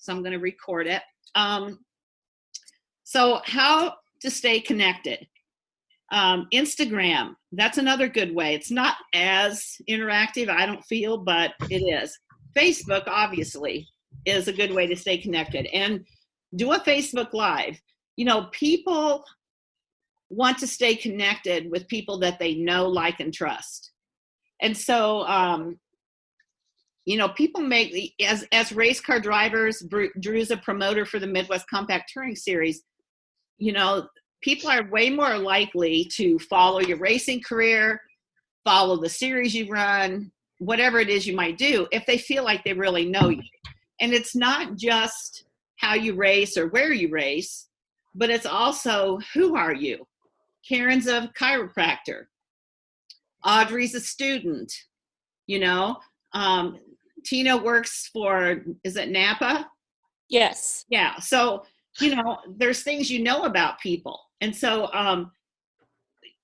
so I'm going to record it. So how to stay connected. Instagram, that's another good way. It's not as interactive, I don't feel, but it is. Facebook, obviously, is a good way to stay connected. And do a Facebook Live. You know, people want to stay connected with people that they know, like, and trust. And so, you know, people make, as race car drivers, Drew's a promoter for the Midwest Compact Touring Series, you know, people are way more likely to follow your racing career, follow the series you run, whatever it is you might do, if they feel like they really know you. And it's not just how you race or where you race, but it's also, who are you? Karen's a chiropractor. Audrey's a student, you know. Tina works for, is it Napa? Yes. Yeah. So, you know, there's things you know about people. And so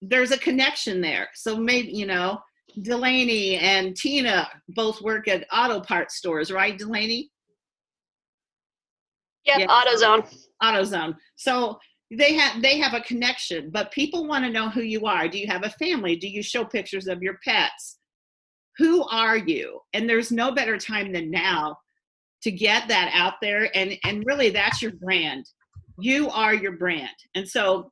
there's a connection there. So maybe, you know, Delaney and Tina both work at auto parts stores, right, Delaney? Yep, yeah. AutoZone. So they have a connection, but people want to know who you are. Do you have a family? Do you show pictures of your pets? Who are you? And there's no better time than now to get that out there. And really, that's your brand. You are your brand. And so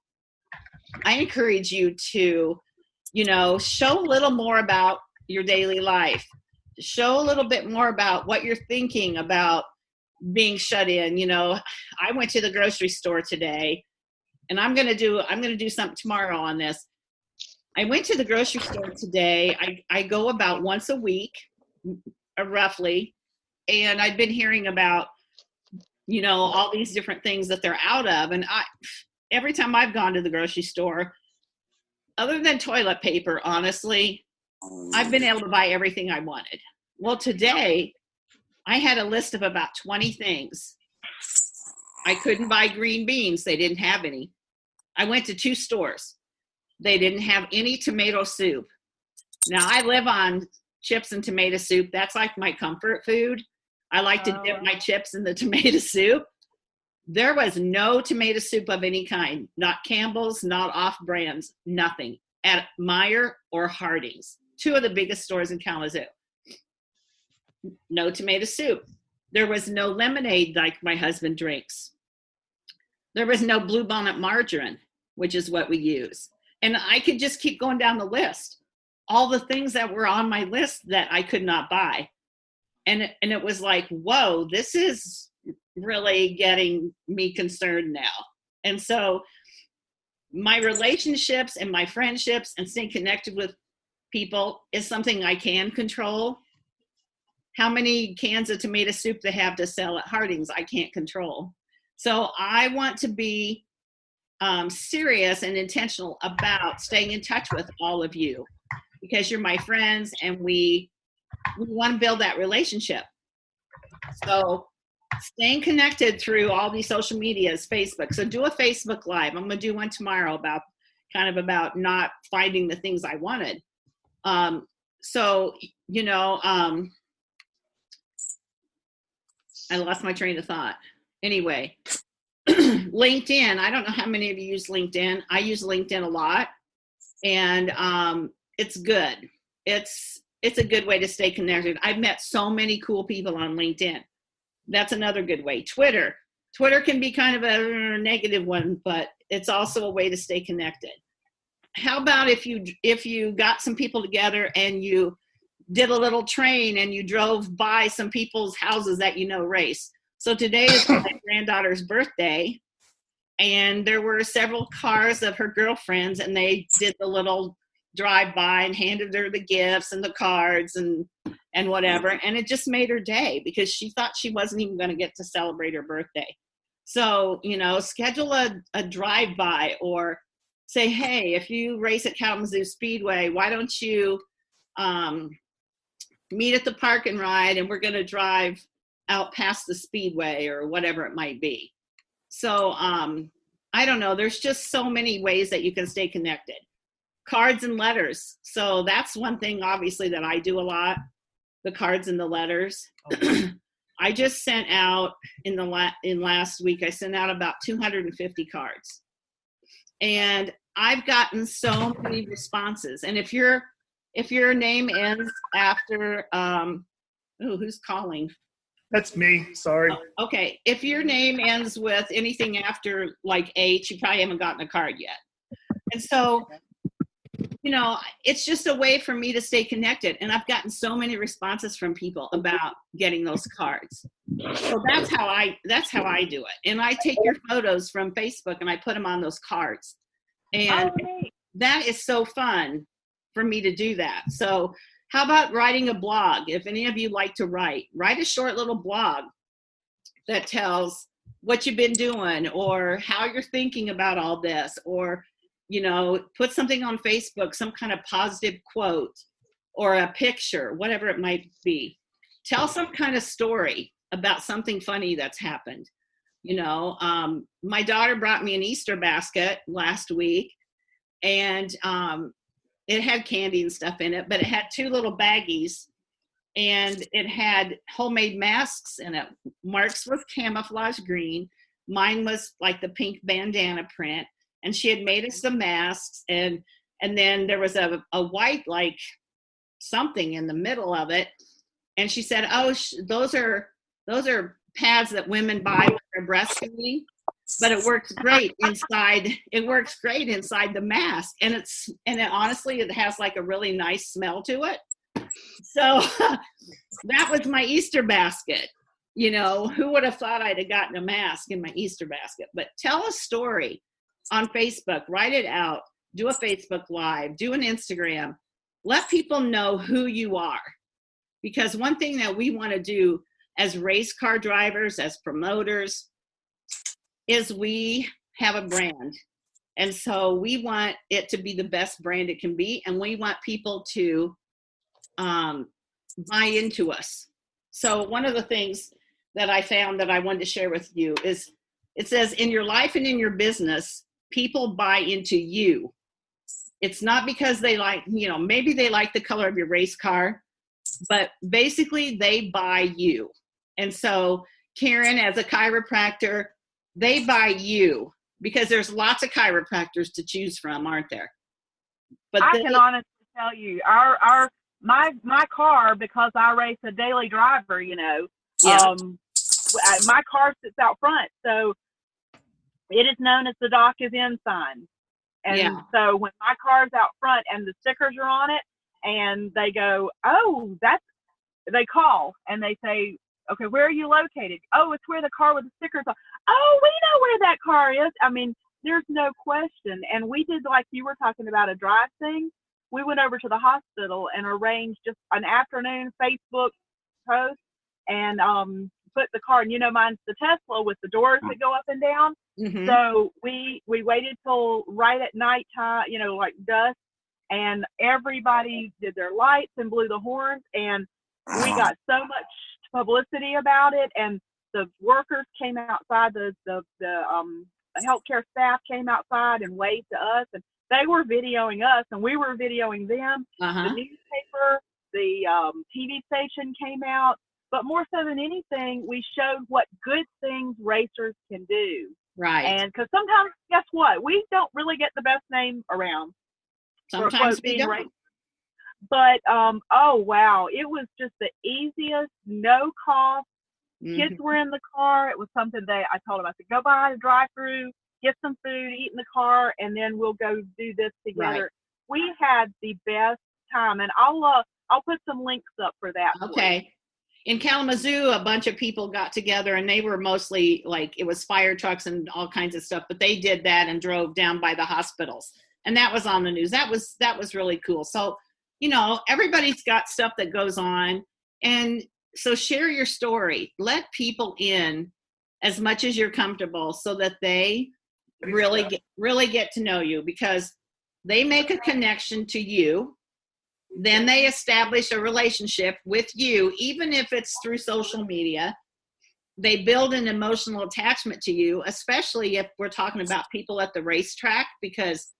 I encourage you to, you know, show a little more about your daily life. Show a little bit more about what you're thinking about being shut in. You know, I went to the grocery store today, and I'm going to do something tomorrow on this. I went to the grocery store today. I go about once a week, roughly, and I've been hearing about, you know, all these different things that they're out of. And every time I've gone to the grocery store, other than toilet paper, honestly, I've been able to buy everything I wanted. Well, today I had a list of about 20 things. I couldn't buy green beans. They didn't have any. I went to 2 stores. They didn't have any tomato soup. Now, I live on chips and tomato soup. That's like my comfort food. I like to dip my chips in the tomato soup. There was no tomato soup of any kind, not Campbell's, not off-brands, nothing, at Meijer or Harding's, 2 of the biggest stores in Kalamazoo. No tomato soup. There was no lemonade like my husband drinks. There was no Bluebonnet margarine, which is what we use. And I could just keep going down the list. All the things that were on my list that I could not buy. And it was like, whoa, this is really getting me concerned now. And so my relationships and my friendships and staying connected with people is something I can control. How many cans of tomato soup they have to sell at Harding's, I can't control. So I want to be serious and intentional about staying in touch with all of you, because you're my friends and we want to build that relationship. So staying connected through all these social medias, Facebook. So do a Facebook Live. I'm going to do one tomorrow about not finding the things I wanted. So, you know, I lost my train of thought. Anyway, LinkedIn. I don't know how many of you use LinkedIn. I use LinkedIn a lot, and it's good. It's a good way to stay connected. I've met so many cool people on LinkedIn. That's another good way. Twitter can be kind of a negative one, but it's also a way to stay connected. How about if you got some people together and you did a little train and you drove by some people's houses that you know race. So today is my granddaughter's birthday, and there were several cars of her girlfriends, and they did the little drive-by and handed her the gifts and the cards and whatever, and it just made her day because she thought she wasn't even going to get to celebrate her birthday. So, you know, schedule a drive-by, or say, hey, if you race at Kalamazoo Speedway, why don't you meet at the park and ride, and we're going to drive out past the Speedway or whatever it might be. So I don't know. There's just so many ways that you can stay connected. Cards and letters. So that's one thing, obviously, that I do a lot, the cards and the letters. I just sent out in last week, I sent out about 250 cards. And I've gotten so many responses. And if your name ends after, who's calling? That's me. Sorry. Okay. If your name ends with anything after like H, you probably haven't gotten a card yet. And so, it's just a way for me to stay connected. And I've gotten so many responses from people about getting those cards. So that's how I do it. And I take your photos from Facebook and I put them on those cards. And that is so fun for me to do that. So how about writing a blog? If any of you like to write a short little blog that tells what you've been doing or how you're thinking about all this, or put something on Facebook, some kind of positive quote or a picture, whatever it might be. Tell some kind of story about something funny that's happened. My daughter brought me an Easter basket last week, and it had candy and stuff in it, but it had two little baggies, and it had homemade masks in it. Mark's was camouflage green. Mine was like the pink bandana print. And she had made us the masks, and then there was a white like something in the middle of it. And she said, "Oh, those are pads that women buy when they're breastfeeding, but it works great inside. It works great inside the mask, and it honestly it has like a really nice smell to it." So that was my Easter basket. Who would have thought I'd have gotten a mask in my Easter basket? But tell a story on Facebook, write it out, do a Facebook Live, do an Instagram, let people know who you are. Because one thing that we want to do as race car drivers, as promoters, is we have a brand. And so we want it to be the best brand it can be. And we want people to buy into us. So one of the things that I found that I wanted to share with you is it says, in your life and in your business, people buy into you. It's not because they like, maybe they like the color of your race car, but basically they buy you. And so Karen, as a chiropractor, they buy you because there's lots of chiropractors to choose from, aren't there? But I can honestly tell you, my car, because I race a daily driver, my car sits out front, so it is known as the dock is in sign. And so when my car's out front and the stickers are on it, and they go, "Oh, they call and they say, "Okay, where are you located?" "Oh, it's where the car with the stickers on." "Oh, we know where that car is." I mean, there's no question. And we did, like you were talking about, a drive thing. We went over to the hospital and arranged just an afternoon Facebook post and put the car, and mine's the Tesla with the doors that go up and down. Mm-hmm. So we waited till right at nighttime, like dusk, and everybody did their lights and blew the horns, and we got so much publicity about it. And the workers came outside, the healthcare staff came outside and waved to us, and they were videoing us and we were videoing them. The newspaper, the TV station came out, but more so than anything, we showed what good things racers can do. Right. And because sometimes, guess what? We don't really get the best name around. Sometimes we don't. Racers. But, oh, wow. It was just the easiest, no cost. Mm-hmm. Kids were in the car. It was something I told them, I said, go by the drive-through, get some food, eat in the car, and then we'll go do this together. Right. We had the best time, and I'll put some links up for that. Okay. In Kalamazoo, a bunch of people got together, and they were mostly like, it was fire trucks and all kinds of stuff, but they did that and drove down by the hospitals, and that was on the news. That was really cool. So, everybody's got stuff that goes on, and so share your story. Let people in as much as you're comfortable so that they really get to know you, because they make a connection to you. Then they establish a relationship with you, even if it's through social media. They build an emotional attachment to you, especially if we're talking about people at the racetrack, because,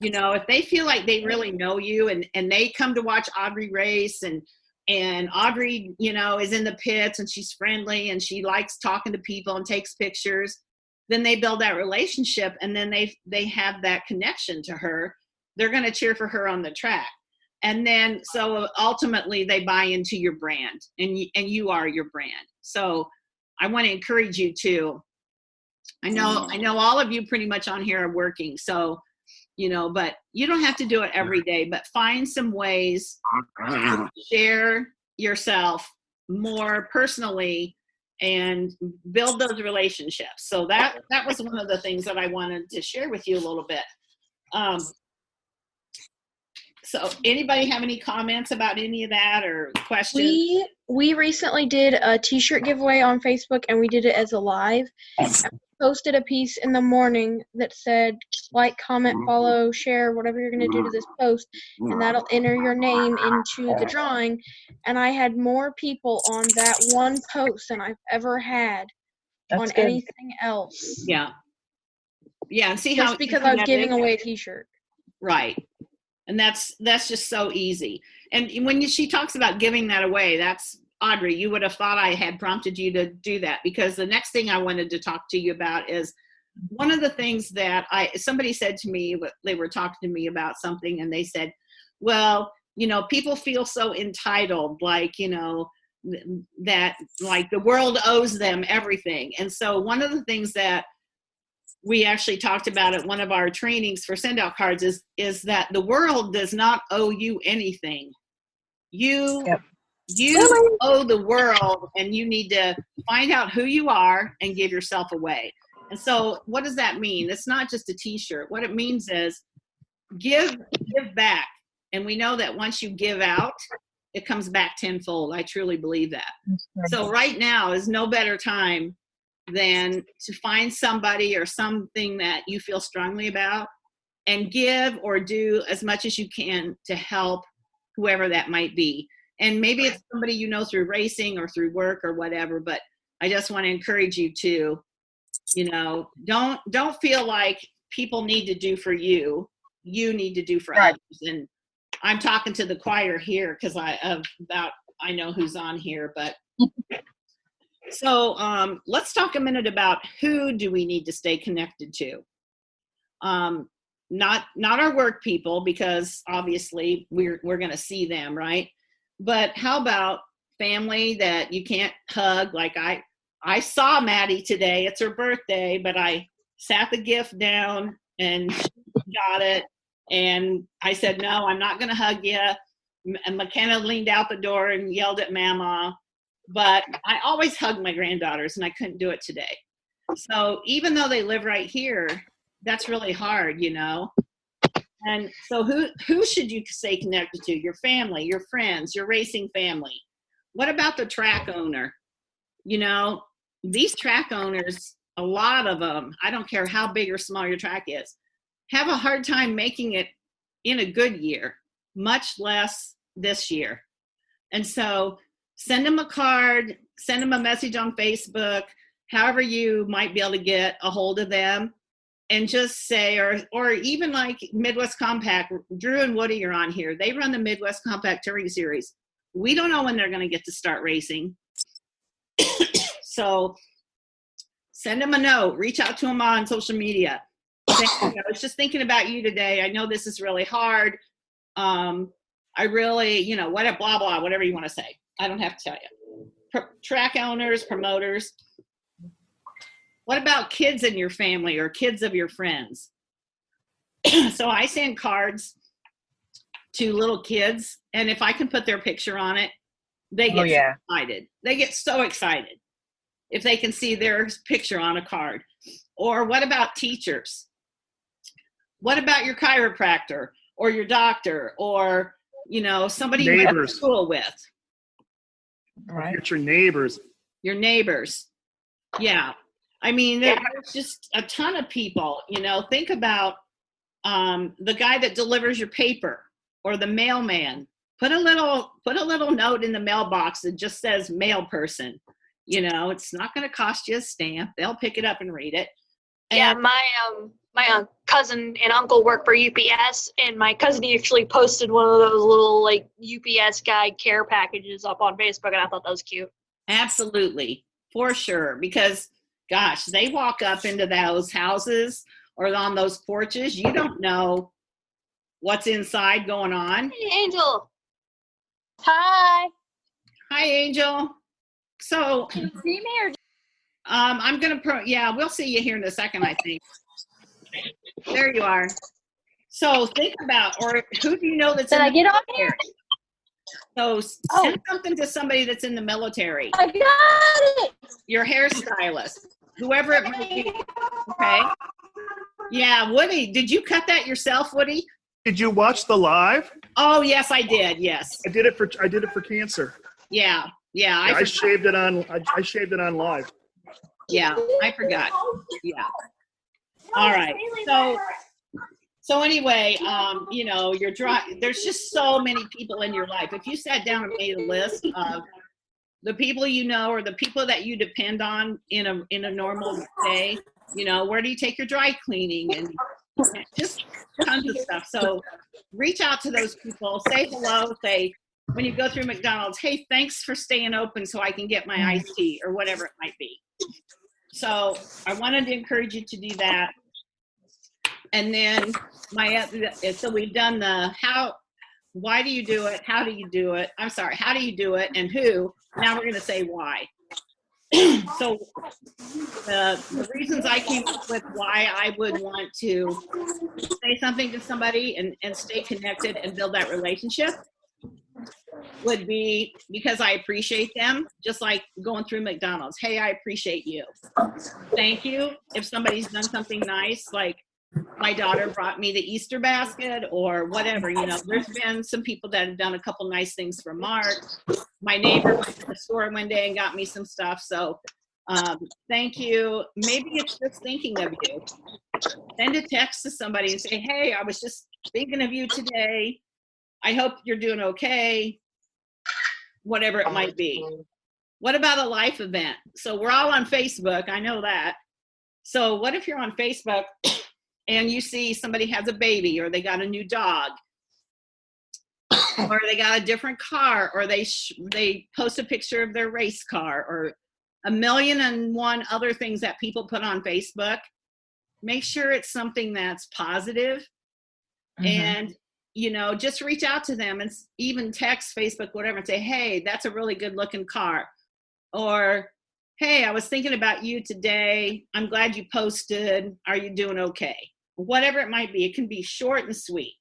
if they feel like they really know you and they come to watch Audrey race and and Audrey, is in the pits and she's friendly and she likes talking to people and takes pictures, then they build that relationship, and then they have that connection to her. They're going to cheer for her on the track. And then, so ultimately they buy into your brand, and you are your brand. So I want to encourage you to, I know all of you pretty much on here are working. So, but you don't have to do it every day, but find some ways to share yourself more personally and build those relationships. So that was one of the things that I wanted to share with you a little bit. So anybody have any comments about any of that or questions? We recently did a t-shirt giveaway on Facebook, and we did it as a live. And we posted a piece in the morning that said, like, comment, follow, share, whatever you're going to do to this post, and that'll enter your name into the drawing. And I had more people on that one post than I've ever had on anything else. Yeah. And see Just how because I was giving away a t-shirt. Right. And that's just so easy. And when she talks about giving that away, that's, Audrey, you would have thought I had prompted you to do that, because the next thing I wanted to talk to you about is one of the things that somebody said to me, they were talking to me about something, and they said, well, people feel so entitled, like, that like the world owes them everything. And so one of the things that we actually talked about at one of our trainings for send out cards is that the world does not owe you anything. You owe the world, and you need to find out who you are and give yourself away. And so what does that mean? It's not just a t-shirt. What it means is give back. And we know that once you give out, it comes back tenfold. I truly believe that. So right now is no better time than to find somebody or something that you feel strongly about and give or do as much as you can to help whoever that might be. And maybe it's somebody through racing or through work or whatever, but I just want to encourage you to, don't feel like people need to do for you. You need to do for others. And I'm talking to the choir here because I know who's on here, but so let's talk a minute about who do we need to stay connected to. Not our work people, because obviously we're going to see them, right? But how about family that you can't hug? Like I saw Maddie today. It's her birthday, but I sat the gift down and she got it. And I said, no, I'm not going to hug you. And McKenna leaned out the door and yelled at Mama. But I always hug my granddaughters, and I couldn't do it today. So even though they live right here, that's really hard, And so who should you stay connected to? Your family, your friends, your racing family. What about the track owner? These track owners, a lot of them, I don't care how big or small your track is, have a hard time making it in a good year, much less this year. And so send them a card, send them a message on Facebook, however you might be able to get a hold of them, and just say, or even like Midwest Compact, Drew and Woody are on here. They run the Midwest Compact Touring Series. We don't know when they're going to get to start racing. So send them a note, reach out to them on social media. Say, I was just thinking about you today. I know this is really hard. I really, whatever, blah, blah, whatever you want to say. I don't have to tell you. Track owners, promoters. What about kids in your family or kids of your friends? So I send cards to little kids, and if I can put their picture on it, they get so excited. They get so excited if they can see their picture on a card. Or what about teachers? What about your chiropractor or your doctor or, somebody you went to school with? Right. It's your neighbors. Your neighbors. Yeah. I mean, there's just a ton of people, think about the guy that delivers your paper or the mailman. Put a little note in the mailbox that just says mail person. It's not going to cost you a stamp. They'll pick it up and read it. And my cousin and uncle work for UPS, and my cousin actually posted one of those little like UPS guy care packages up on Facebook, and I thought that was cute. Absolutely, for sure, because gosh, they walk up into those houses or on those porches. You don't know what's inside going on. Hey, Angel. Hi. Hi, Angel. So, Can you see me or? I'm gonna yeah, we'll see you here in a second, I think. There you are. So think about, or who do you know that's Did in I the get on military? here? So send something to somebody that's in the military. I got it. Your hairstylist, whoever it might be. Okay. Yeah, Woody, did you cut that yourself, Woody? Did you watch the live? Oh yes, I did. Yes. I did it for cancer. Yeah. Yeah. I shaved it on. I shaved it on live. Yeah, I forgot. Yeah. All right. So anyway, you know, there's just so many people in your life. If you sat down and made a list of the people you know or the people that you depend on in a normal day, you know, where do you take your dry cleaning and just tons of stuff. So reach out to those people, say hello, say when you go through McDonald's, hey, thanks for staying open so I can get my iced tea or whatever it might be. So I wanted to encourage you to do that. And then so we've done the why do you do it? How do you do it? I'm sorry, how do you do it and who? Now we're going to say why. So the reasons I came up with why I would want to say something to somebody and stay connected and build that relationship would be because I appreciate them, just like going through McDonald's. Hey, I appreciate you. Thank you. If somebody's done something nice, like my daughter brought me the Easter basket or whatever, you know, there's been some people that have done a couple nice things for Mark. My neighbor went to the store one day and got me some stuff. So thank you. Maybe it's just thinking of you. Send a text to somebody and say, hey, I was just thinking of you today. I hope you're doing okay. Whatever it might be. What about a life event? So we're all on Facebook. I know that. So what if you're on Facebook and you see somebody has a baby or they got a new dog or they got a different car or they post a picture of their race car or 1,000,001 other things that people put on Facebook. Make sure it's something that's positive. And you know, just reach out to them and even text, Facebook, whatever, and say, hey, that's a really good looking car. Or, hey, I was thinking about you today. I'm glad you posted. Are you doing okay? Whatever it might be. It can be short and sweet.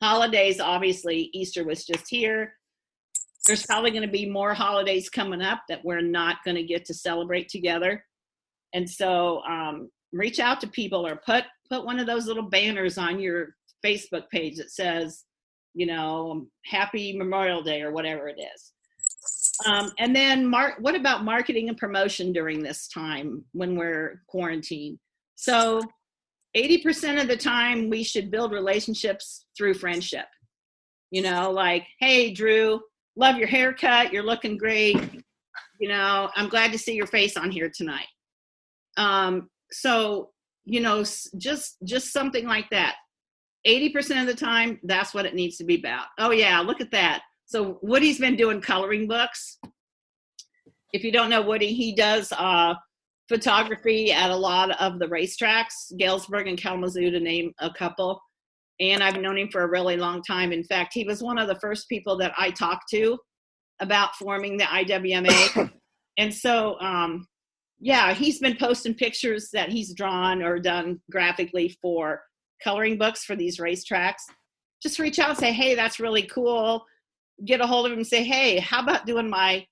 Holidays, obviously, Easter was just here. There's probably going to be more holidays coming up that we're not going to get to celebrate together. And so reach out to people or put one of those little banners on your Facebook page that says, you know, happy Memorial Day or whatever it is. And then what about marketing and promotion during this time when we're quarantined? So 80% of the time we should build relationships through friendship. You know, like, hey, Drew, love your haircut. You're looking great. You know, I'm glad to see your face on here tonight. So, you know, just something like that. 80% of the time, that's what it needs to be about. Oh yeah, look at that. So Woody's been doing coloring books. If you don't know Woody, he does photography at a lot of the racetracks, Galesburg and Kalamazoo to name a couple. And I've known him for a really long time. In fact, he was one of the first people that I talked to about forming the IWMA. And so, yeah, he's been posting pictures that he's drawn or done graphically for coloring books for these racetracks. Just reach out and say, hey, that's really cool. Get a hold of him and say, hey, how about doing my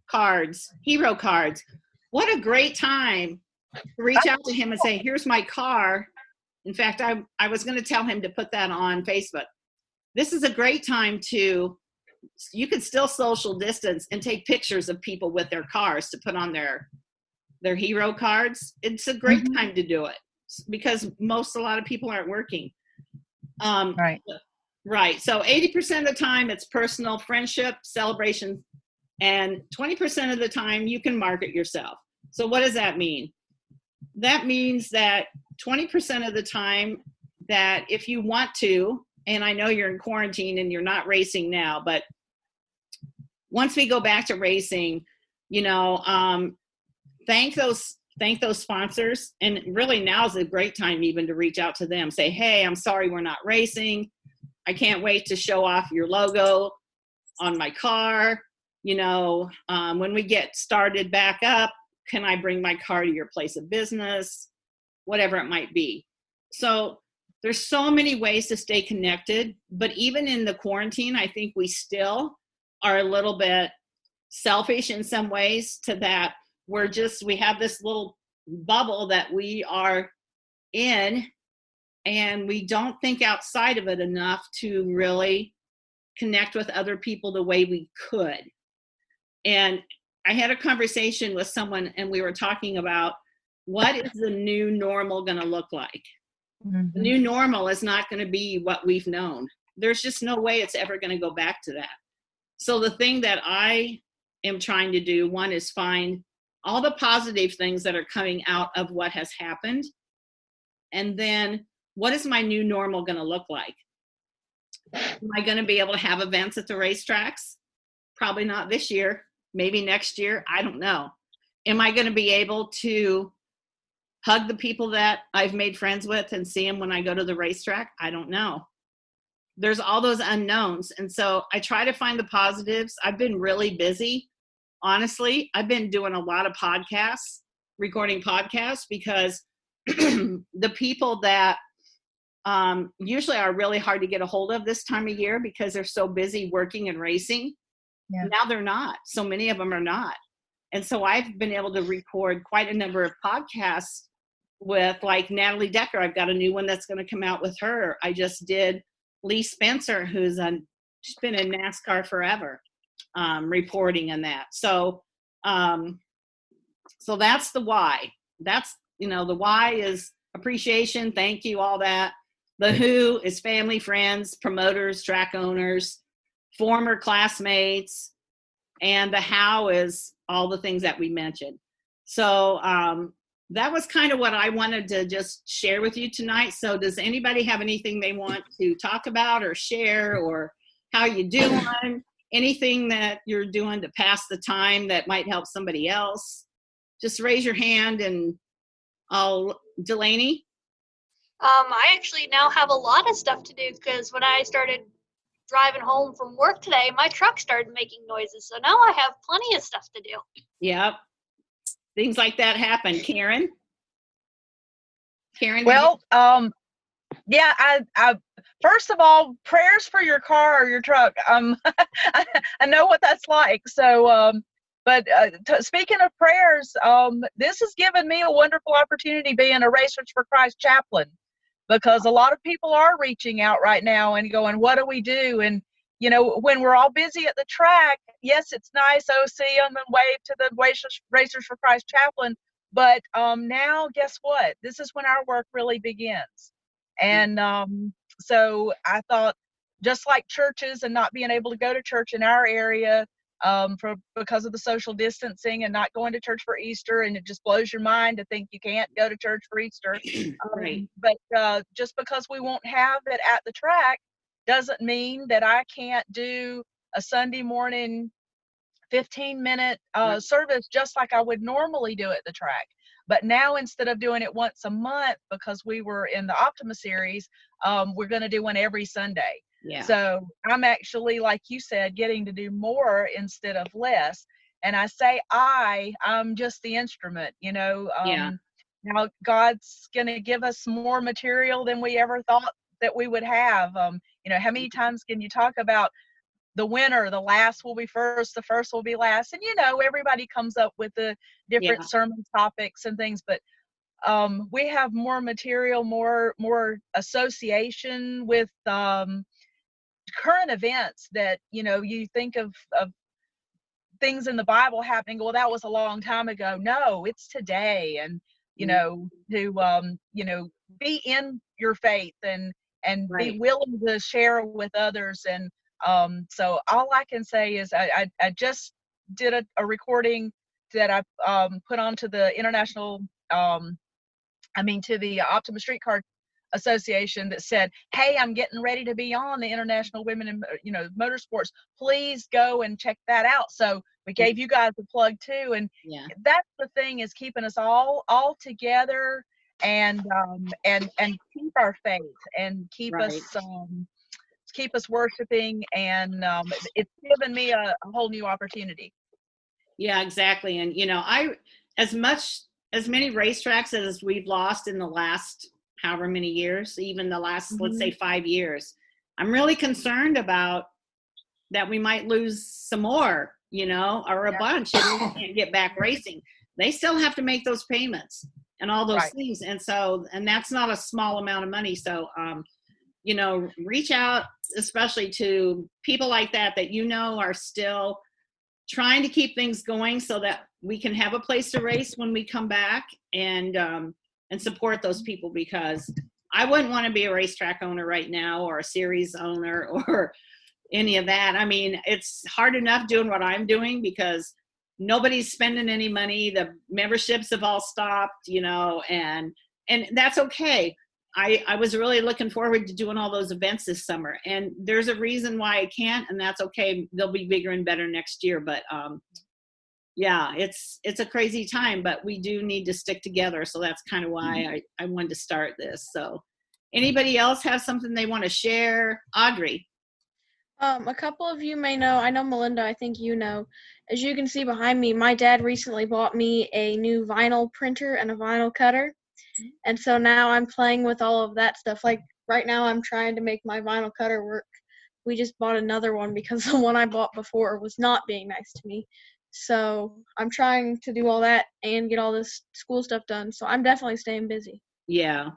cards, hero cards. What a great time to reach out to him and say, here's my car. In fact, I was going to tell him to put that on Facebook. This is a great time you could still social distance and take pictures of people with their cars to put on their hero cards. It's a great time to do it because a lot of people aren't working. Right. So 80% of the time it's personal friendship, celebration, and 20% of the time you can market yourself. So what does that mean? that means that 20% of the time that if you want to, and I know you're in quarantine and you're not racing now, but once we go back to racing, thank those sponsors. And really now is a great time even to reach out to them. Say, hey, I'm sorry we're not racing. I can't wait to show off your logo on my car. When we get started back up, can I bring my car to your place of business? Whatever it might be. So there's so many ways to stay connected, but even in the quarantine, I think we still are a little bit selfish in some ways to that we have this little bubble that we are in, and we don't think outside of it enough to really connect with other people the way we could. And I had a conversation with someone, and we were talking about what is the new normal going to look like? Mm-hmm. The new normal is not going to be what we've known. There's just no way it's ever going to go back to that. So the thing that I am trying to do, one, is find all the positive things that are coming out of what has happened. And then what is my new normal going to look like? Am I going to be able to have events at the racetracks? Probably not this year. Maybe next year. I don't know. Am I going to be able to hug the people that I've made friends with and see them when I go to the racetrack? I don't know. There's all those unknowns. And so I try to find the positives. I've been really busy. Honestly, I've been doing a lot of podcasts, recording podcasts, because the people that usually are really hard to get a hold of this time of year because they're so busy working and racing. Yeah. Now they're not. So many of them are not. And so I've been able to record quite a number of podcasts with, like, Natalie Decker. I've got a new one that's going to come out with her. I just did Lee Spencer, she's been in NASCAR forever, reporting on that. So that's the why. That's, the why is appreciation, thank you, all that. The who is family, friends, promoters, track owners, former classmates, and the how is all the things that we mentioned. So that was kind of what I wanted to just share with you tonight. So does anybody have anything they want to talk about or share, or how you doing? Anything that you're doing to pass the time that might help somebody else? Just raise your hand and Delaney? I actually now have a lot of stuff to do, because when I started driving home from work today, my truck started making noises. So now I have plenty of stuff to do. Yep. Things like that happen. Karen? Well, yeah, I first of all, prayers for your car or your truck. I know what that's like. So, speaking of prayers, this has given me a wonderful opportunity being a Racers for Christ chaplain, because a lot of people are reaching out right now and going, what do we do? And, when we're all busy at the track, yes, it's nice. Oh, see them and wave to the Racers for Christ chaplain. But now, guess what? This is when our work really begins. And so I thought, just like churches and not being able to go to church in our area because of the social distancing and not going to church for Easter, and it just blows your mind to think you can't go to church for Easter. Right. But just because we won't have it at the track doesn't mean that I can't do a Sunday morning 15-minute service just like I would normally do at the track. But now, instead of doing it once a month, because we were in the Optima series, we're going to do one every Sunday. Yeah. So I'm actually, like you said, getting to do more instead of less. And I say I'm just the instrument, Yeah. Now God's going to give us more material than we ever thought that we would have. How many times can you talk about the winner, the last will be first, the first will be last? And, everybody comes up with the different sermon topics and things, but we have more material, more association with current events that, you think of things in the Bible happening. Well, that was a long time ago. No, it's today. And, to be in your faith and right. Be willing to share with others. And so all I can say is I just did a recording that I put onto the International to the Optima Streetcar Association that said, hey, I'm getting ready to be on the International Women in Motorsports. Please go and check that out. So we gave you guys a plug too. And that's the thing, is keeping us all together and keep our faith and keep us worshiping. And it's given me a whole new opportunity. Yeah, exactly. And, as many racetracks as we've lost in the last however many years, even the last, let's say 5 years, I'm really concerned about that we might lose some more, or a bunch, and we can't get back racing. They still have to make those payments and all those things. And so, and that's not a small amount of money. So, reach out, especially to people like that are still trying to keep things going so that we can have a place to race when we come back, and support those people, because I wouldn't want to be a racetrack owner right now, or a series owner, or any of that. I mean, it's hard enough doing what I'm doing because nobody's spending any money. The memberships have all stopped, and that's okay. I was really looking forward to doing all those events this summer, and there's a reason why I can't, and that's okay. They'll be bigger and better next year. But it's a crazy time, but we do need to stick together. So that's kind of why I wanted to start this. So anybody else have something they want to share? Audrey. A couple of you may know, I know Melinda, I think you know. As you can see behind me, my dad recently bought me a new vinyl printer and a vinyl cutter. And so now I'm playing with all of that stuff. Like right now I'm trying to make my vinyl cutter work. We just bought another one because the one I bought before was not being nice to me. So I'm trying to do all that and get all this school stuff done. So I'm definitely staying busy. Yeah.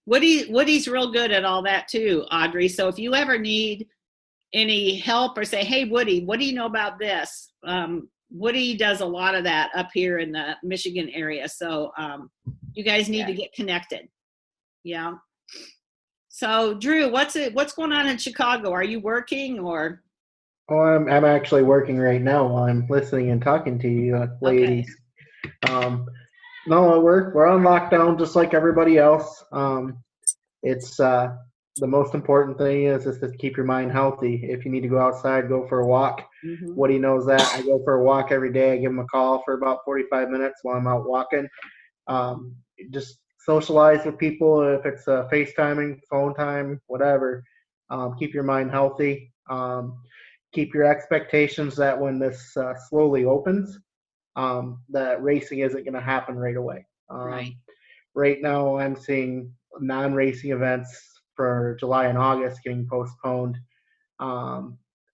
Woody's real good at all that too, Audrey. So if you ever need any help or say, hey, Woody, what do you know about this? Woody does a lot of that up here in the Michigan area. So you guys need to get connected. Yeah. So Drew, what's going on in Chicago? Are you working or? Oh, I'm actually working right now while I'm listening and talking to you ladies. Okay. No, we're on lockdown just like everybody else. It's the most important thing is to keep your mind healthy. If you need to go outside, go for a walk. Mm-hmm. Woody knows that. I go for a walk every day. I give him a call for about 45 minutes while I'm out walking. Just socialize with people. If it's FaceTiming, phone time, whatever. Keep your mind healthy. Keep your expectations that when this slowly opens, that racing isn't going to happen right away. Right now, I'm seeing non-racing events for July and August getting postponed. I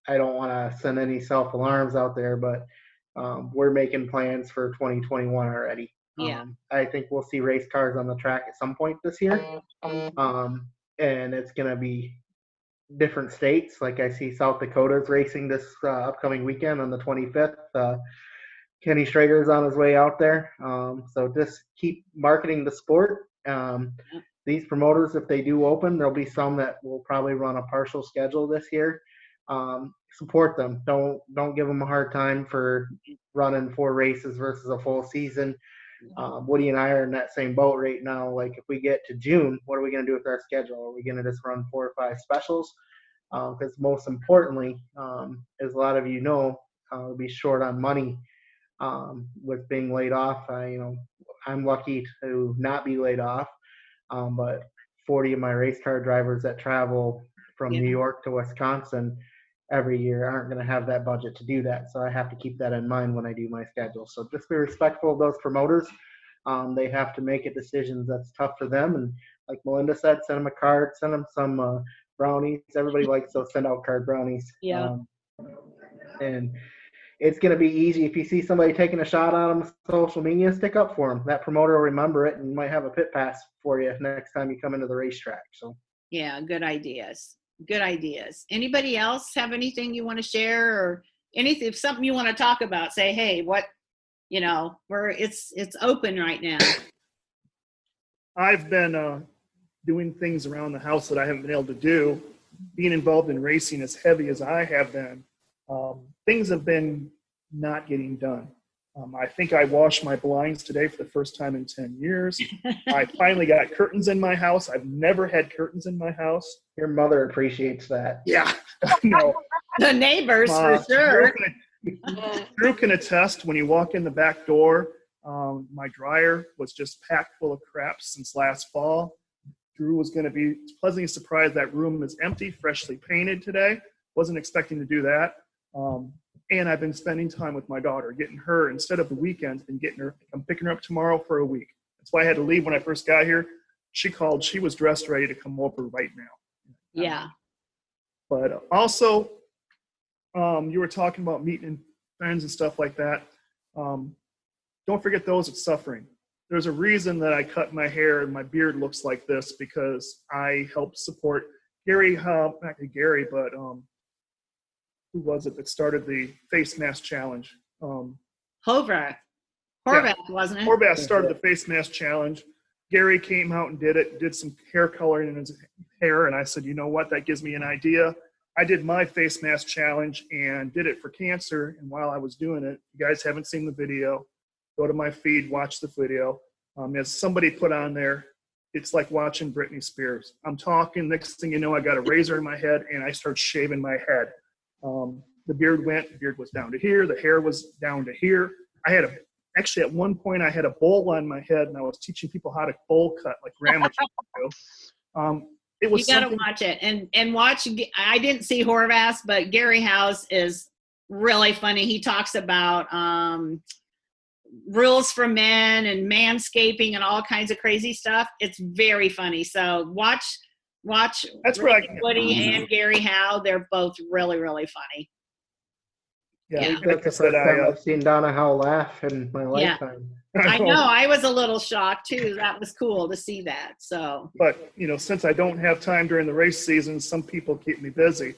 don't want to send any self-alarms out there, but we're making plans for 2021 already. Yeah. I think we'll see race cars on the track at some point this year. And it's going to be different states. Like I see South Dakota's racing this upcoming weekend on the 25th. Kenny Strager's on his way out there. So just keep marketing the sport. These promoters, if they do open, there'll be some that will probably run a partial schedule this year. Support them. Don't give them a hard time for running 4 races versus a full season. Woody and I are in that same boat right now. Like if we get to June, what are we going to do with our schedule? Are we going to just run 4 or 5 specials? Because most importantly, as a lot of you know, we'll be short on money with being laid off. I'm lucky to not be laid off. But 40 of my race car drivers that travel from New York to Wisconsin every year aren't going to have that budget to do that. So I have to keep that in mind when I do my schedule. So just be respectful of those promoters. They have to make a decision that's tough for them. And like Melinda said, send them a card, send them some brownies. Everybody likes those send out card brownies. Yeah. And it's going to be easy. If you see somebody taking a shot on them on social media, stick up for them. That promoter will remember it and might have a pit pass for you next time you come into the racetrack. So yeah, good ideas. Good ideas. Anybody else have anything you want to share or anything? If something you want to talk about, say, hey, what, it's open right now. I've been doing things around the house that I haven't been able to do. Being involved in racing as heavy as I have been, things have been not getting done. I think I washed my blinds today for the first time in 10 years. I finally got curtains in my house. I've never had curtains in my house. Your mother appreciates that. Yeah. No. The neighbors for sure. Drew can attest, when you walk in the back door, my dryer was just packed full of crap since last fall. Drew was going to be pleasantly surprised that room is empty, freshly painted today. Wasn't expecting to do that. And I've been spending time with my daughter, getting her, instead of the weekends, and I'm picking her up tomorrow for a week. That's why I had to leave when I first got here. She called, she was dressed ready to come over right now. Yeah. But also, you were talking about meeting friends and stuff like that. Don't forget those that's suffering. There's a reason that I cut my hair and my beard looks like this, because I helped support Gary, not Gary, but who was it that started the face mask challenge? Horvath, wasn't it? Horvath started the face mask challenge. Gary came out and did some hair coloring in his hair, and I said, you know what, that gives me an idea. I did my face mask challenge and did it for cancer, and while I was doing it, you guys haven't seen the video, go to my feed, watch the video. As somebody put on there, it's like watching Britney Spears. I'm talking, next thing you know, I got a razor in my head, and I start shaving my head. The beard was down to here, the hair was down to here. Actually, at one point, I had a bowl on my head, and I was teaching people how to bowl cut like grandma used to do. It was you got to watch it and watch. I didn't see Horvath, but Gary House is really funny. He talks about rules for men and manscaping and all kinds of crazy stuff. It's very funny. So watch. That's where Woody and Gary Howe. They're both really, really funny. Yeah, that's the first time I've seen Donna Howe laugh in my lifetime. I know. I was a little shocked too. That was cool to see that. So, but since I don't have time during the race season, some people keep me busy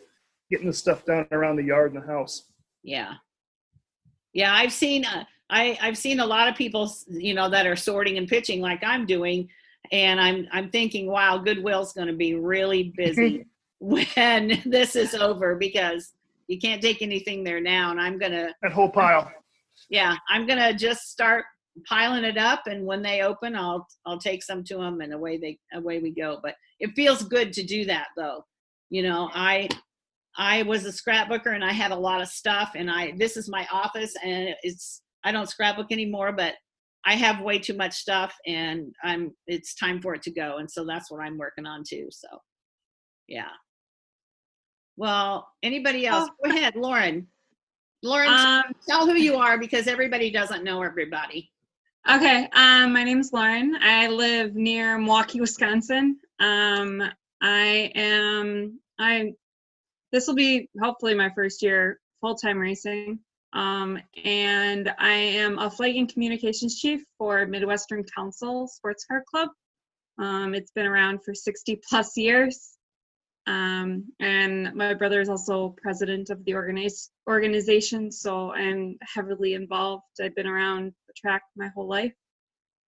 getting the stuff done around the yard and the house. Yeah. I've seen a lot of people, that are sorting and pitching like I'm doing, and I'm thinking, wow, Goodwill's going to be really busy when this is over, because you can't take anything there now, and I'm gonna that whole pile. Yeah, I'm gonna just start piling it up, and when they open, I'll take some to them, and away we go. But it feels good to do that, though. I was a scrapbooker, and I had a lot of stuff, and this is my office, and I don't scrapbook anymore, but I have way too much stuff, and it's time for it to go, and so that's what I'm working on too. So, yeah. Well, anybody else? Go ahead, Lauren. Lauren, tell who you are, because everybody doesn't know everybody. Okay. My name is Lauren. I live near Milwaukee, Wisconsin. This will be hopefully my first year full-time racing. And I am a flight and communications chief for Midwestern Council Sports Car Club. It's been around for 60 plus years. And my brother is also president of the organization, so I'm heavily involved. I've been around the track my whole life.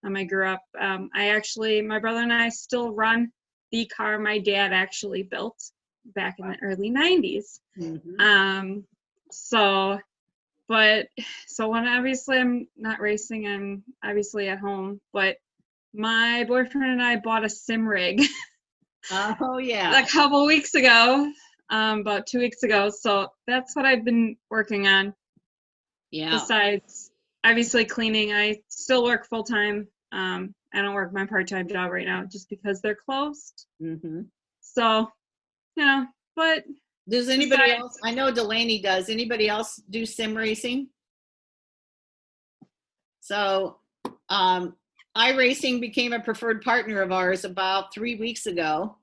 I grew up, my brother and I still run the car my dad actually built back in the early 90s. Mm-hmm. So when obviously I'm not racing, I'm obviously at home, but my boyfriend and I bought a sim rig. Oh yeah. A couple weeks ago, about 2 weeks ago. So that's what I've been working on. Yeah. Besides, obviously cleaning, I still work full time. I don't work my part-time job right now just because they're closed. Mm-hmm. So, but. Does anybody else? I know Delaney does. Anybody else do sim racing? So, iRacing became a preferred partner of ours about 3 weeks ago.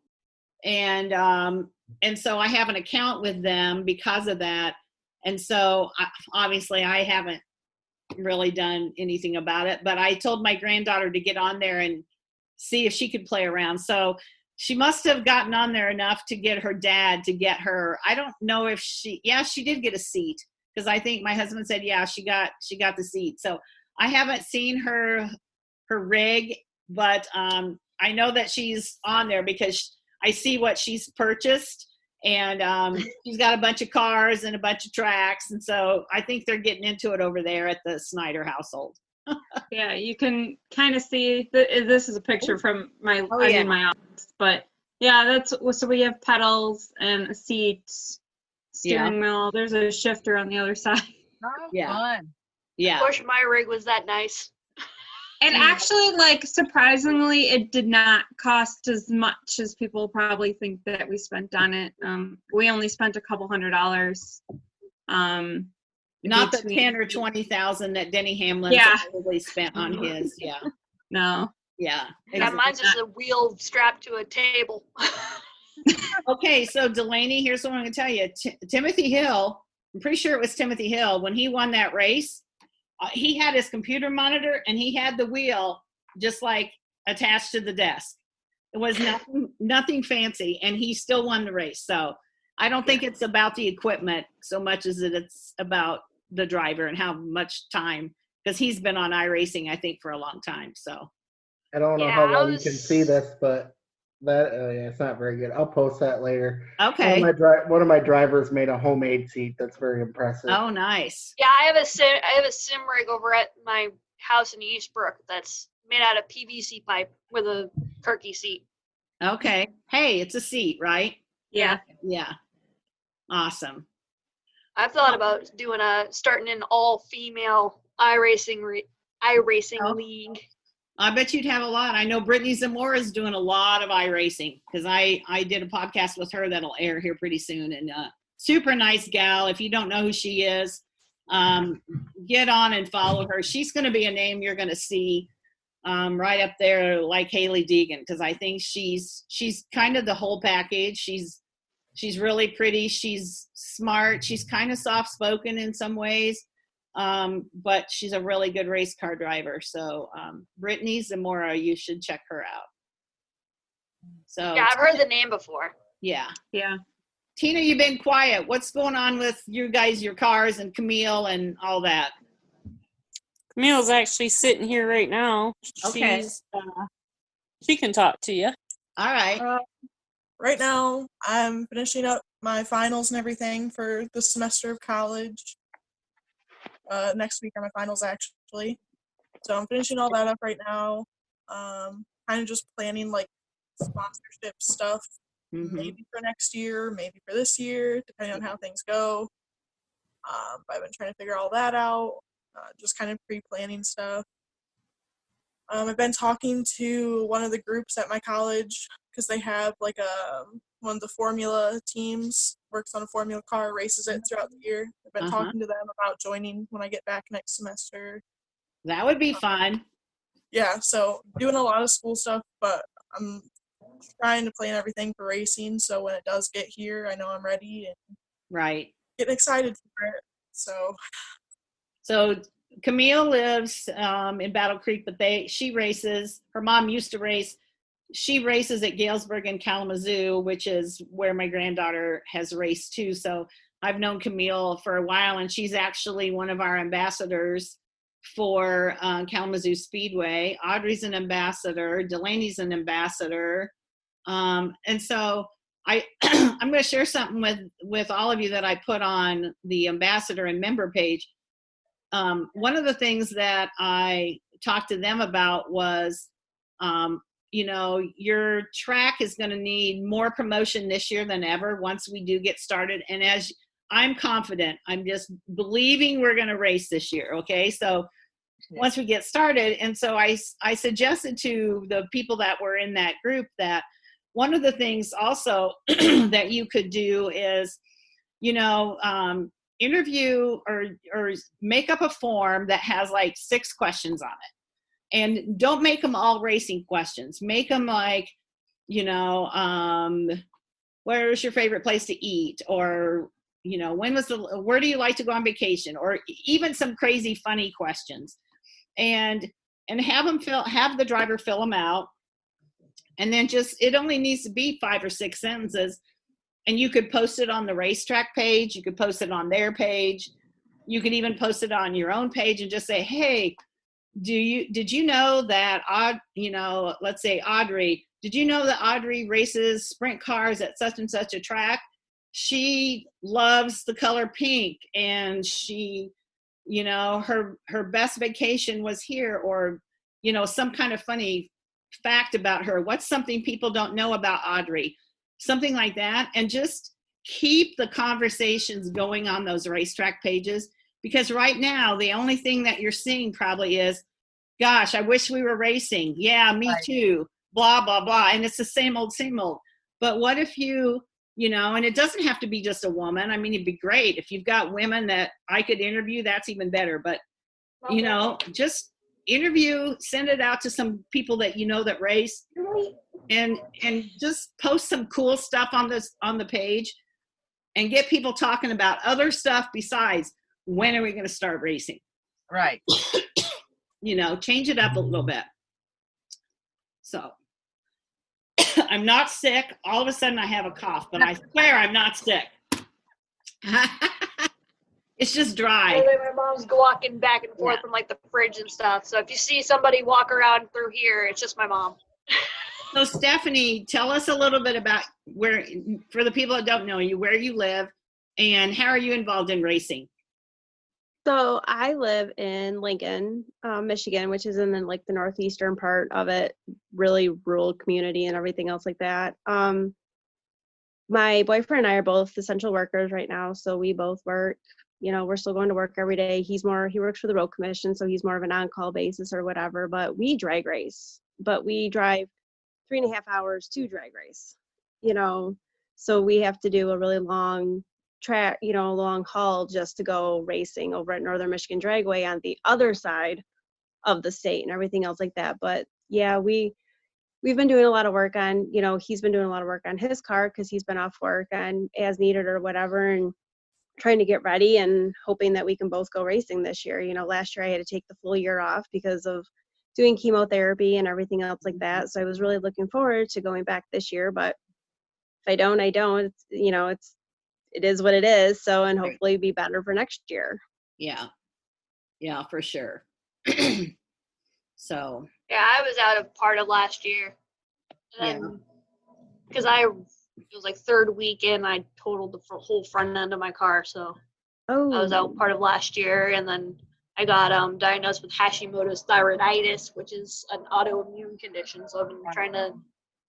And so I have an account with them because of that. And so obviously I haven't really done anything about it, but I told my granddaughter to get on there and see if she could play around. So she must have gotten on there enough to get her dad to get her. I don't know if she did get a seat, because I think my husband said, she got the seat. So I haven't seen her rig, but I know that she's on there because I see what she's purchased, And she's got a bunch of cars and a bunch of tracks. And so I think they're getting into it over there at the Snyder household. Yeah, you can kind of see this is a picture from my in my office, but yeah, so we have pedals and a seat, steering wheel. There's a shifter on the other side. Oh, Yeah. fun. Yeah. I wish my rig was that nice. And actually, like, surprisingly, it did not cost as much as people probably think that we spent on it. We only spent a couple $100. Not the 10 or 20,000 that Denny Hamlin probably spent on his. Yeah. No. Yeah. Yeah, mine's just a wheel strapped to a table. Okay, so Delaney, here's what I'm going to tell you. Timothy Hill, I'm pretty sure it was Timothy Hill, when he won that race, he had his computer monitor and he had the wheel just like attached to the desk. It was nothing fancy, and he still won the race. So I don't think it's about the equipment so much as it's about the driver and how much time, because he's been on iRacing, I think, for a long time. So I don't know how well you can see this, but that it's not very good. I'll post that later. Okay. One of my drivers made a homemade seat. That's very impressive. Oh, nice. Yeah, I have a sim rig over at my house in Eastbrook that's made out of PVC pipe with a Kirky seat. Okay. Hey, it's a seat, right? Yeah. Yeah. Awesome. I've thought about starting an all-female iRacing league. I bet you'd have a lot. I know Brittany Zamora is doing a lot of iRacing, because I did a podcast with her that'll air here pretty soon. And super nice gal. If you don't know who she is, get on and follow her. She's going to be a name you're going to see right up there like Haley Deegan, because I think she's kind of the whole package. She's really pretty. She's smart. She's kind of soft-spoken in some ways, but she's a really good race car driver. So Brittany Zamora, you should check her out. So yeah, I've heard the name before. Yeah. Yeah. Tina, you've been quiet. What's going on with you guys, your cars, and Camille and all that? Camille's actually sitting here right now. Okay. She can talk to you. All right. Right now, I'm finishing up my finals and everything for the semester of college. Next week are my finals, actually. So I'm finishing all that up right now. Kind of just planning, like, sponsorship stuff, maybe for next year, maybe for this year, depending on how things go. I've been trying to figure all that out, just kind of pre-planning stuff. I've been talking to one of the groups at my college, because they have like one of the formula teams works on a formula car, races it throughout the year. I've been talking to them about joining when I get back next semester. That would be fun. Yeah, so doing a lot of school stuff, but I'm trying to plan everything for racing, so when it does get here, I know I'm ready and getting excited for it. So Camille lives in Battle Creek, but she races. Her mom used to race. She races at Galesburg and Kalamazoo, which is where my granddaughter has raced too. So I've known Camille for a while, and she's actually one of our ambassadors for Kalamazoo Speedway. Audrey's an ambassador. Delaney's an ambassador. And so I'm going to share something with all of you that I put on the ambassador and member page. One of the things that I talked to them about was, your track is going to need more promotion this year than ever once we do get started. And as I'm confident, I'm just believing we're going to race this year. Okay. So once we get started. And so I suggested to the people that were in that group that one of the things also that you could do is, interview or make up a form that has like 6 questions on it. And don't make them all racing questions. Make them like, where's your favorite place to eat? Or, where do you like to go on vacation? Or even some crazy funny questions. And have the driver fill them out. And then it only needs to be 5 or 6 sentences. And you could post it on the racetrack page. You could post it on their page. You could even post it on your own page and just say, hey, did you know that, let's say Audrey, did you know that Audrey races sprint cars at such and such a track? she loves the color pink, and she, her best vacation was here, or, some kind of funny fact about her. What's something people don't know about Audrey? Something like that. And just keep the conversations going on those racetrack pages, because right now the only thing that you're seeing probably is, gosh, I wish we were racing. Yeah, me Right. too. Blah, blah, blah. And it's the same old, same old. But what if you, and it doesn't have to be just a woman. I mean, it'd be great if you've got women that I could interview, that's even better. But, just interview, send it out to some people that that race, and just post some cool stuff on the page, and get people talking about other stuff besides when are we going to start racing. Right. Change it up a little bit. So I'm not sick. All of a sudden I have a cough, but I swear I'm not sick. It's just dry. My mom's walking back and forth from like the fridge and stuff. So if you see somebody walk around through here, it's just my mom. So Stephanie, tell us a little bit about where, for the people that don't know you, where you live and how are you involved in racing? So I live in Lincoln, Michigan, which is in the northeastern part of it, really rural community and everything else like that. My boyfriend and I are both essential workers right now, so we both work. We're still going to work every day. He works for the road commission, so he's more of an on-call basis or whatever, but we drag race. But we drive 3.5 hours to drag race, so we have to do a really long track, long haul just to go racing over at Northern Michigan Dragway on the other side of the state and everything else like that. But yeah, we've been doing a lot of work on, he's been doing a lot of work on his car because he's been off work on as needed or whatever, and trying to get ready and hoping that we can both go racing this year. Last year I had to take the full year off because of doing chemotherapy and everything else like that. So I was really looking forward to going back this year, but if I don't, I don't. It is what it is. So, and hopefully be better for next year. Yeah, for sure. So. Yeah, I was out of part of last year. And because it was like third weekend, I totaled the whole front end of my car. So I was out part of last year, and then I got diagnosed with Hashimoto's thyroiditis, which is an autoimmune condition. So I've been trying to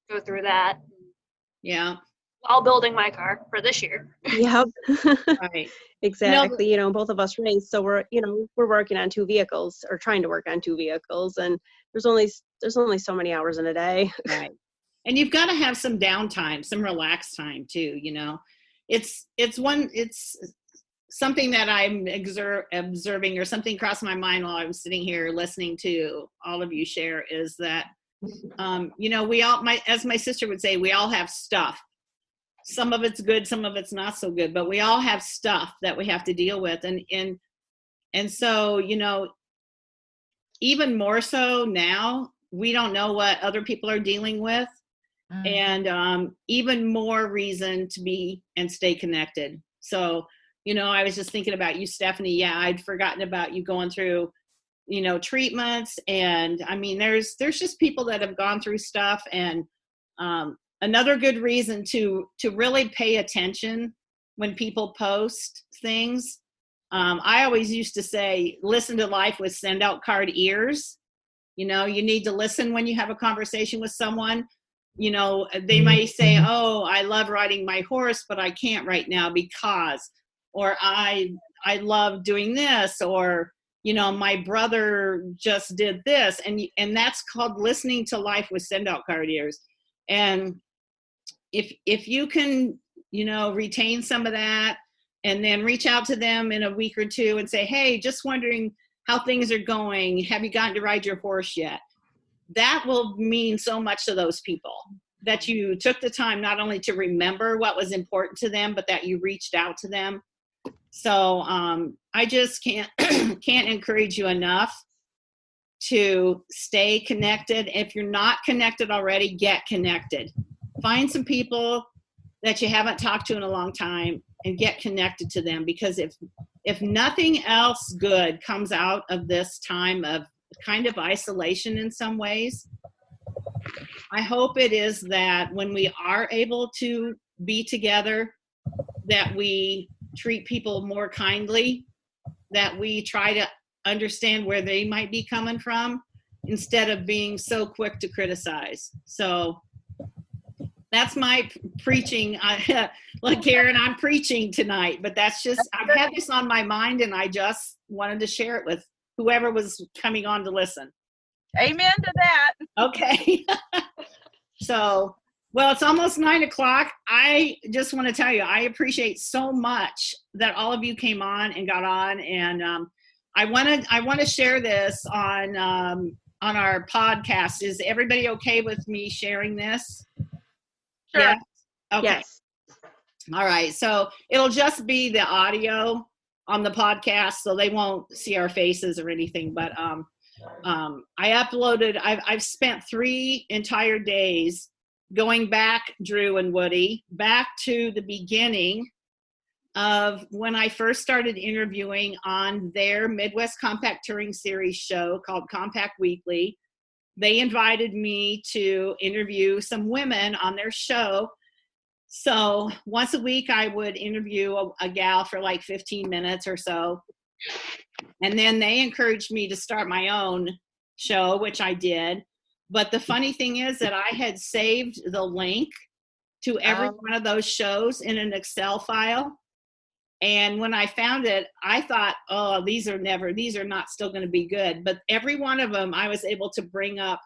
go through that. Yeah. While building my car for this year. Yep. Right. Exactly. Both of us race, so we're working on 2 vehicles, or trying to work on 2 vehicles, and there's only so many hours in a day. Right. And you've got to have some downtime, some relaxed time too. It's something that I'm observing, or something crossed my mind while I'm sitting here listening to all of you share, is that we all, as my sister would say, we all have stuff. Some of it's good, some of it's not so good, but we all have stuff that we have to deal with. And so, even more so now, we don't know what other people are dealing with. And even more reason to be and stay connected. So, I was just thinking about you, Stephanie. Yeah, I'd forgotten about you going through, treatments. And I mean, there's just people that have gone through stuff. And another good reason to really pay attention when people post things. I always used to say, listen to life with send out card ears. You need to listen when you have a conversation with someone. They might say, oh, I love riding my horse, but I can't right now because, or I love doing this, or, my brother just did this. And that's called listening to life with send out card ears. And if you can, retain some of that, and then reach out to them in a week or two and say, hey, just wondering how things are going. Have you gotten to ride your horse yet? That will mean so much to those people, that you took the time not only to remember what was important to them, but that you reached out to them. So I just can't encourage you enough to stay connected. If you're not connected already, get connected. Find some people that you haven't talked to in a long time and get connected to them, because if nothing else good comes out of this time of kind of isolation in some ways, I hope it is that when we are able to be together, that we treat people more kindly, that we try to understand where they might be coming from instead of being so quick to criticize. So that's my preaching. Like Karen, I'm preaching tonight, but that's just, I've had this on my mind and I just wanted to share it with whoever was coming on to listen. Amen to that. Okay. So, well, it's almost 9:00. I just want to tell you, I appreciate so much that all of you came on and got on. And I want to share this on our podcast. Is everybody okay with me sharing this? Sure. Yeah? Okay. Yes. All right. So it'll just be the audio on the podcast, so they won't see our faces or anything. But I uploaded. I've spent 3 entire days going back, Drew and Woody, back to the beginning of when I first started interviewing on their Midwest Compact Touring Series show called Compact Weekly. They invited me to interview some women on their show. So once a week, I would interview a gal for like 15 minutes or so. And then they encouraged me to start my own show, which I did. But the funny thing is that I had saved the link to every one of those shows in an Excel file. And when I found it, I thought, oh, these are not still going to be good. But every one of them, I was able to bring up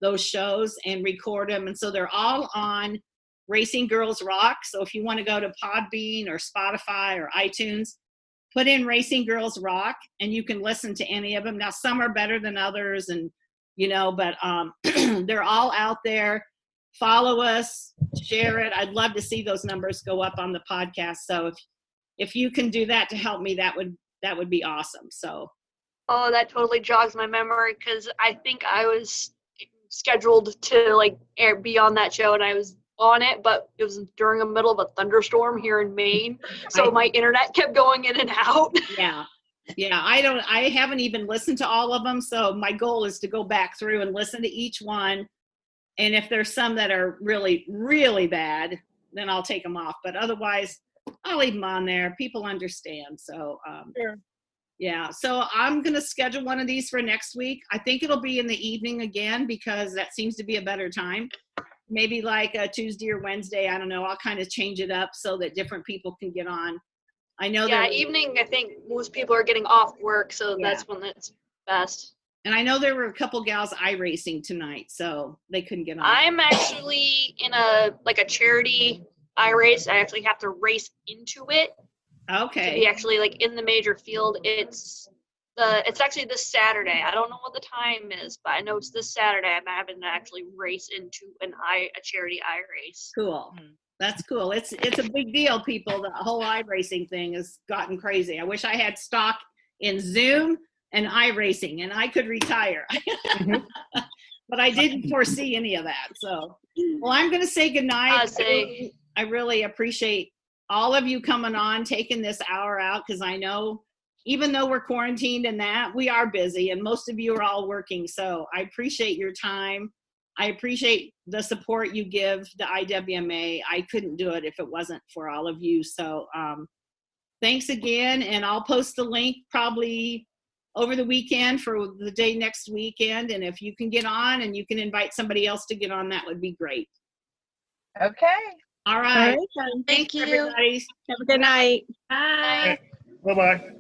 those shows and record them. And so they're all on Racing Girls Rock. So if you want to go to Podbean or Spotify or iTunes, put in Racing Girls Rock and you can listen to any of them. Now, some are better than others, and but they're all out there. Follow us, share it. I'd love to see those numbers go up on the podcast. So if you can do that to help me, that would be awesome. So. Oh, that totally jogs my memory, because I think I was scheduled to be on that show and I was on it, but it was during the middle of a thunderstorm here in Maine, so my internet kept going in and out. Yeah, I haven't even listened to all of them, so my goal is to go back through and listen to each one, and if there's some that are really, really bad, then I'll take them off, but otherwise I'll leave them on there. People understand. So Sure. Yeah, so I'm gonna schedule one of these for next week. I think it'll be in the evening again, because that seems to be a better time. Maybe like a Tuesday or Wednesday, I don't know. I'll kind of change it up so that different people can get on. I know Evening, I think most people are getting off work, so that's when it's best. And I know there were a couple gals iRacing tonight, so they couldn't get on. I'm actually in a charity iRace. I actually have to race into it. Okay. To be actually in the major field. It's actually this Saturday. I don't know what the time is, but I know it's this Saturday. I'm having to actually race into a charity iRace. Cool. That's cool. It's a big deal, people. The whole iRacing thing has gotten crazy. I wish I had stock in Zoom and iRacing and I could retire. But I didn't foresee any of that. So, well, I'm going to say goodnight. I really appreciate all of you coming on, taking this hour out, because I know even though we're quarantined and that, we are busy and most of you are all working. So I appreciate your time. I appreciate the support you give the IWMA. I couldn't do it if it wasn't for all of you. So thanks again. And I'll post the link probably over the weekend for the day next weekend. And if you can get on and you can invite somebody else to get on, that would be great. Okay. All right. All right. Thank you, everybody. Have a good night. Bye. Bye-bye.